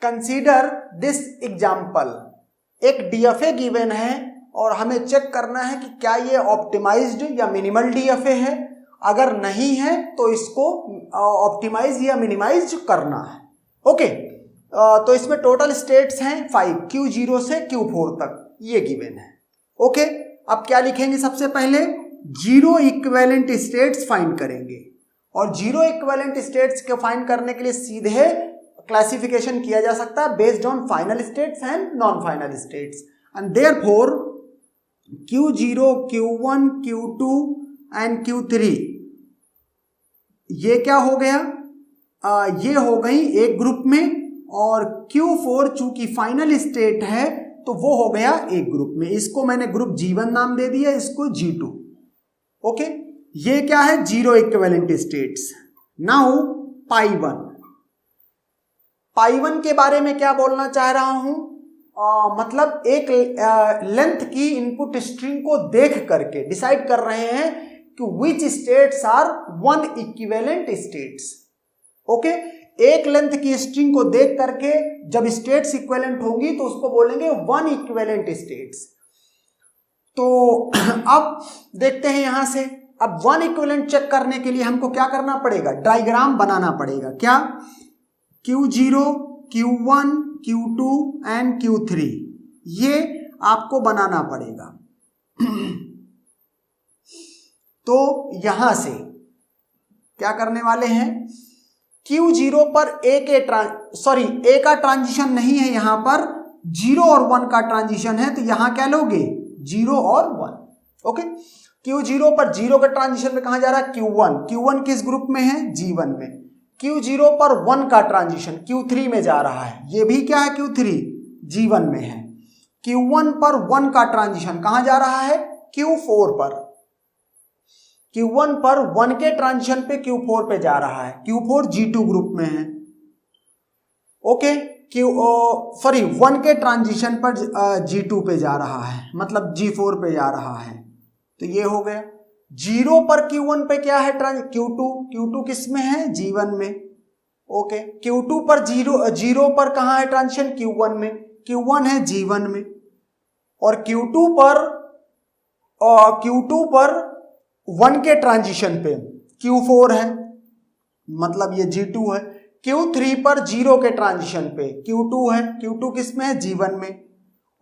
Consider this example, एक DFA given है और हमें चेक करना है कि क्या ये ऑप्टिमाइज्ड या मिनिमल डीएफए है। अगर नहीं है तो इसको ऑप्टिमाइज या मिनिमाइज करना है। ओके, तो इसमें टोटल स्टेट्स हैं 5, Q0 से Q4 तक ये गिवन है। ओके, अब क्या लिखेंगे? सबसे पहले जीरो इक्विवेलेंट स्टेट्स फाइंड करेंगे और जीरो इक्विवेलेंट स्टेट्स को फाइंड करने के लिए सीधे क्लासिफिकेशन किया जा सकता है based on final states and non final states, and therefore Q0, Q1, Q2 and Q3 ये क्या हो गया? ये हो गई एक ग्रुप में, और Q4 चूंकि फाइनल स्टेट है तो वो हो गया एक ग्रुप में। इसको मैंने ग्रुप G1 नाम दे दिया, इसको G2। ओके, ये क्या है? Zero equivalent states. नाउ पाई वन के बारे में क्या बोलना चाह रहा हूं? मतलब एक लेंथ की इनपुट स्ट्रिंग को देख करके डिसाइड कर रहे हैं कि which states are one equivalent states. Okay, एक लेंथ की स्ट्रिंग को देख करके जब स्टेट्स इक्विवेलेंट होंगी तो उसको बोलेंगे वन इक्विवेलेंट स्टेट्स। तो अब देखते हैं यहां से, अब वन इक्विवेलेंट चेक करने के लिए हमको क्या करना पड़ेगा? डायग्राम बनाना पड़ेगा। क्या? Q0, Q1, Q2 and Q3 ये आपको बनाना पड़ेगा। तो यहां से क्या करने वाले हैं? Q0 पर ए का ट्रांजिशन नहीं है, यहां पर 0 और 1 का ट्रांजिशन है, तो यहां क्या लोगे? 0 और 1। ओके, Q0 पर 0 के ट्रांजिशन में कहां जा रहा है? Q1 किस ग्रुप में है? G1 में। Q0 पर 1 का ट्रांजिशन Q3 में जा रहा है, ये भी क्या है? Q3 G1 में है। Q1 पर 1 का ट्रांजिशन कहां जा रहा है? Q4 पर। Q1 पर 1 के ट्रांजिशन पे Q4 पे जा रहा है, Q4 G2 ग्रुप में है। ओके, 1 के ट्रांजिशन पर G2 पे जा रहा है, मतलब G4 पे जा रहा है, तो ये हो गया। 0 पर Q1 पे क्या है? Q2 किस में है? G1 में। ओके, Q2 पर 0 पर कहां है ट्रांजिशन? Q1 में। Q1 है G1 में, और Q2 पर 1 के ट्रांजिशन पे Q4 है, मतलब ये G2 है। Q3 पर 0 के ट्रांजिशन पे Q2 है, Q2 किस में है? G1 में।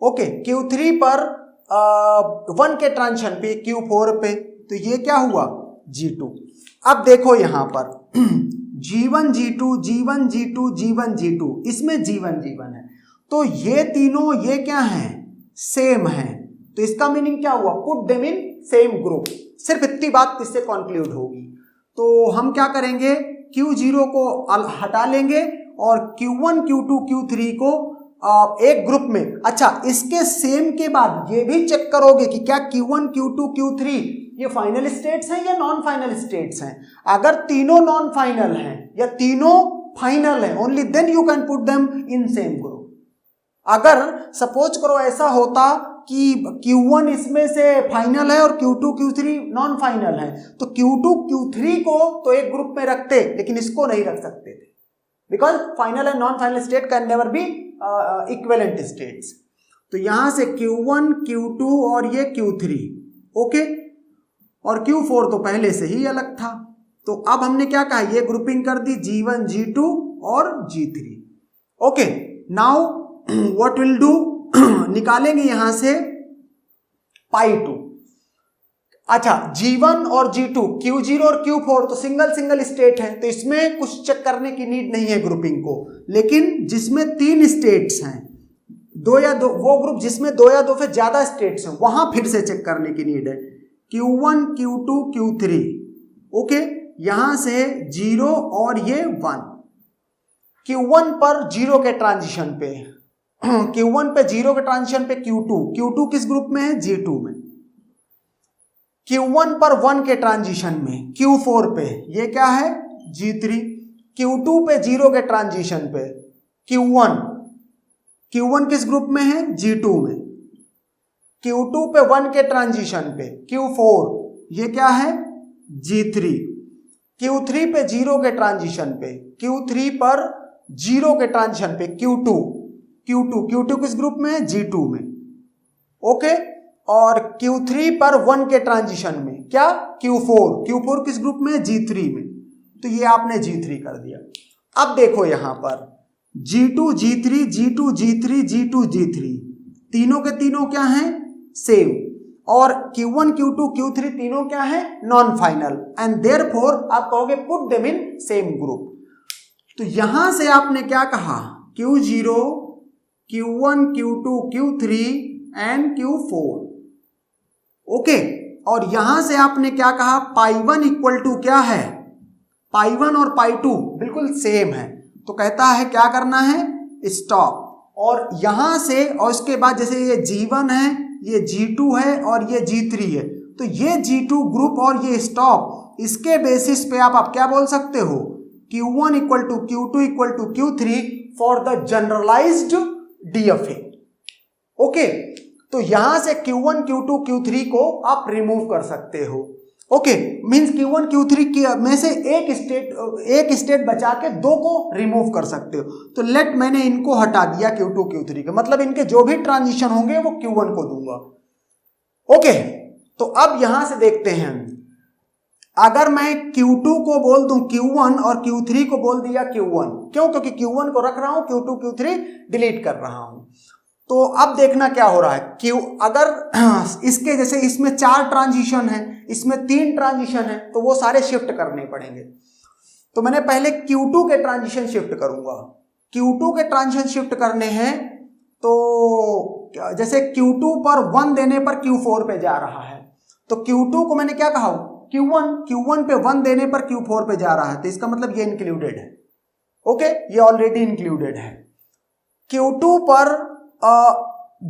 ओके, Q3 पर 1 के ट्रांजिशन पे Q4 पे, तो ये क्या हुआ? G2। अब देखो यहां पर G1 G2 G1 G2 G1 G2, इसमें G1 है, तो ये तीनों ये क्या हैं? सेम है। तो इसका मीनिंग क्या हुआ? Put them in same group. सिर्फ इतनी बात इससे कंक्लूड होगी। तो हम क्या करेंगे? Q0 को हटा लेंगे और Q1 Q2 Q3 को एक ग्रुप में। अच्छा, इसके सेम के बाद ये भी चेक करोगे कि क्या Q1 Q2 Q3 ये फाइनल स्टेट्स हैं या नॉन फाइनल स्टेट्स हैं। अगर तीनों नॉन फाइनल हैं या तीनों फाइनल हैं, only then you can put them in same group. अगर सपोज करो ऐसा होता कि Q1 इसमें से फाइनल है और Q2 Q3 नॉन फाइनल है, तो Q2 Q3 को तो एक ग्रुप में रखते, लेकिन इसको नहीं रख सकते थे, because final and non final state can never be equivalent states. तो यहां से Q1 Q2 और ये Q3, ओके, और Q4 तो पहले से ही अलग था। तो अब हमने क्या कहा? ये ग्रुपिंग कर दी G1 G2 और G3। Okay, now what will do? निकालेंगे यहां से पाई2। अच्छा, G1 और G2 Q0 और Q4 तो सिंगल स्टेट है, तो इसमें कुछ चेक करने की नीड नहीं है ग्रुपिंग को। लेकिन जिसमें 3 स्टेट्स हैं, 2 या 2, वो ग्रुप जिसमें 2 या 2 से ज्यादा स्टेट्स हैं, वहां फिर से चेक करने की नीड है। Q1 Q2 Q3, ओके, यहां से 0 और ये 1। Q1 पर 0 के ट्रांजिशन पे Q1 पे 0 के ट्रांजिशन पे Q2 किस ग्रुप में है? G2 में। Q1 पर 1 के ट्रांजिशन में Q4 पे ये क्या है? G3। Q2 पे 0 के ट्रांजिशन पे Q1 किस ग्रुप में है? G2 में। Q2 पे 1 के ट्रांजिशन पे Q4 ये क्या है? G3। Q3 पे 0 के ट्रांजिशन पे Q3 पर जीरो के ट्रांजिशन पे Q2 किस ग्रुप में है? G2 में। ओके, और Q3 पर 1 के ट्रांजिशन में क्या? Q4 किस ग्रुप में है? G3 में। तो ये आपने G3 कर दिया। अब देखो यहां पर G2 G3 G2 G3 G2 G3 तीनों के तीनों क्या हैं? सेम। और Q1 Q2 Q3 तीनों क्या है? नॉन फाइनल, एंड देयरफॉर आप कहोगे put them in same group. तो यहां से आपने क्या कहा? Q0 Q1 Q2 Q3 and Q4। Okay, और यहां से आपने क्या कहा? पाई1 इक्वल टू क्या है? पाई1 और पाई2 बिल्कुल सेम है। तो कहता है क्या करना है? स्टॉप। और यहां से और उसके बाद जैसे ये G1 है, ये G2 है और ये G3 है, तो ये G2 ग्रुप और ये स्टॉप, इसके बेसिस पे आप क्या बोल सकते हो? Q1 equal to Q2 equal to Q3 for the generalised DFA। Okay, तो यहां से Q1 Q2 Q3 को आप रिमूव कर सकते हो। ओके, मींस Q1 Q3 में से एक स्टेट बचा के दो को रिमूव कर सकते हो। तो लेट मैंने इनको हटा दिया Q2 Q3 के, मतलब इनके जो भी ट्रांजिशन होंगे वो Q1 को दूंगा। ओके, तो अब यहां से देखते हैं, अगर मैं Q2 को बोल दूं Q1 और Q3 को बोल दिया Q1, क्यों? क्योंकि Q1 को रख रहा हूं, Q2 Q3 डिलीट कर रहा हूं। तो अब देखना क्या हो रहा है। अगर इसके जैसे इसमें 4 ट्रांजिशन है, इसमें 3 ट्रांजिशन है, तो वो सारे शिफ्ट करने पड़ेंगे। तो मैंने पहले Q2 के ट्रांजिशन शिफ्ट करूंगा। Q2 के ट्रांजिशन शिफ्ट करने हैं, तो जैसे Q2 पर 1 देने पर Q4 पे जा रहा है, तो Q2 को मैंने क्या कहा? Q1 पे 1 देने पर Q4 पे जा रहा है, तो इसका मतलब ये इंक्लूडेड है। ओके, ये ऑलरेडी इंक्लूडेड है। Q2 पर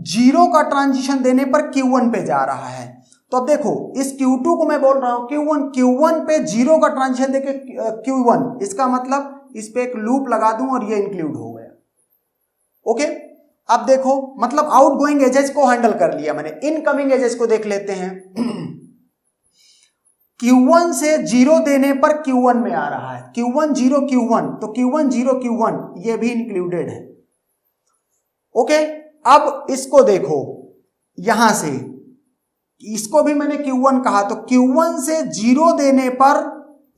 0 का ट्रांजिशन देने पर Q1 पे जा रहा है, तो अब देखो इस Q2 को मैं बोल रहा हूं Q1 पे 0 का ट्रांजिशन देके Q1, इसका मतलब इस पे एक लूप लगा दूं और ये इंक्लूड हो गया। ओके, अब देखो मतलब आउटगोइंग एजेस को हैंडल कर लिया मैंने, इनकमिंग एजेस को देख लेते हैं। Q1 से 0 देने पर Q1 में आ रहा है, Q1 0 Q1, तो Q1 0 Q1 ये भी इंक्लूडेड है। ओके, अब इसको देखो, यहां से इसको भी मैंने Q1 कहा, तो Q1 से 0 देने पर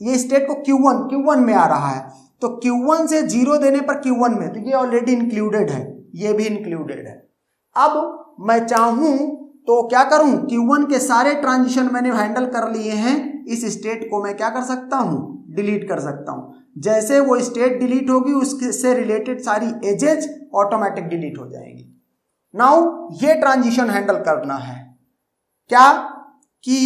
ये स्टेट को Q1 में आ रहा है, तो Q1 से 0 देने पर Q1 में, तो ये ऑलरेडी इंक्लूडेड है, ये भी इंक्लूडेड है। अब मैं चाहूं तो क्या करूं? Q1 के सारे ट्रांजिशन मैंने हैंडल कर लिए हैं, इस स्टेट को मैं क्या कर सकता हूं? डिलीट कर सकता हूं। जैसे वो स्टेट डिलीट होगी, उससे रिलेटेड सारी एजेज ऑटोमेटिक डिलीट हो जाएंगी। नाउ ये ट्रांजिशन हैंडल करना है क्या कि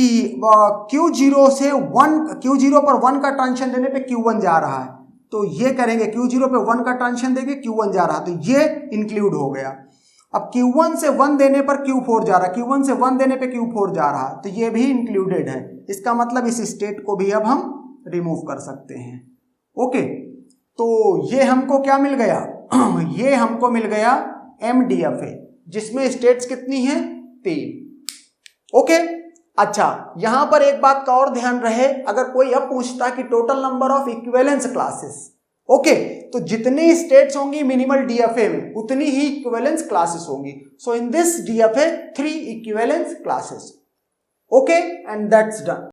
Q0 पर 1 का ट्रांजिशन देने पे Q1 जा रहा है, तो ये करेंगे Q0 पे 1 का ट्रांजिशन देके Q1 जा रहा है, तो ये इंक्लूड हो गया। अब Q1 से 1 देने पर Q4 जा रहा है, Q1 से 1 देने पे Q4 जा रहा है, तो ये भी इंक्लूडेड है। इसका मतलब इस स्टेट को भी अब हम रिमूव कर सकते हैं। ओके, तो ये हमको क्या मिल गया? ये हमको मिल गया MDFA, जिसमें स्टेट्स कितनी हैं? 3। ओके, अच्छा यहां पर एक बात का और ध्यान रहे, अगर कोई अब पूछता कि total number of equivalence classes, okay, तो जितनी स्टेट्स होंगी मिनिमल DFA में उतनी ही इक्विवेलेंस क्लासेस होंगी। So in this DFA 3 equivalence classes. Okay, and that's done.